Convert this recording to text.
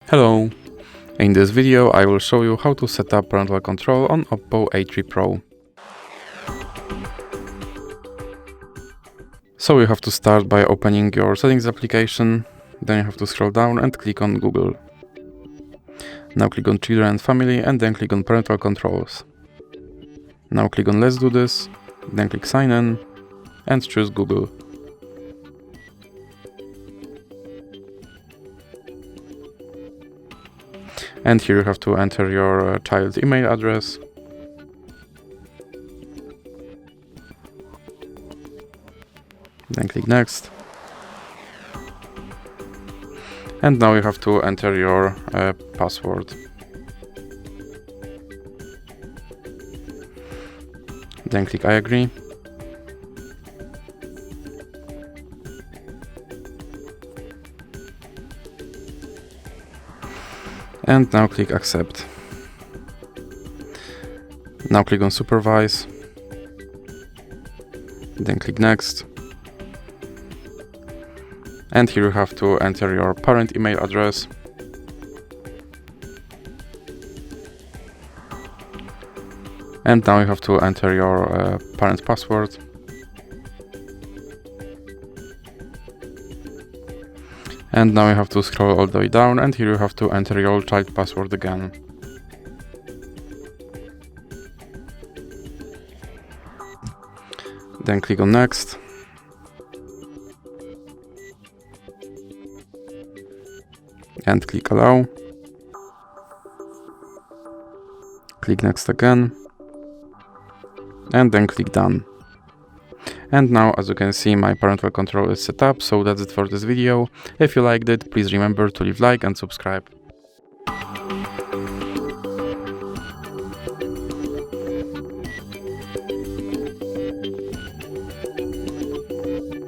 Hello! In this video I will show you how to set up parental control on OPPO A3 Pro. So you have to start by opening your settings application, then you have to scroll down and click on Google. Now click on Children and Family and then click on Parental Controls. Now click on Let's do this, then click Sign in and choose Google. And here you have to enter your child's email address. Then click Next. And now you have to enter your password. Then click I agree. And now click Accept. Now click on Supervise. Then click Next. And here you have to enter your parent email address. And now you have to enter your parent password. And now you have to scroll all the way down, and here you have to enter your child password again. Then click on Next. And click Allow. Click Next again. And then click Done. And now, as you can see, my parental control is set up, so that's it for this video. If you liked it, please remember to leave a like and subscribe.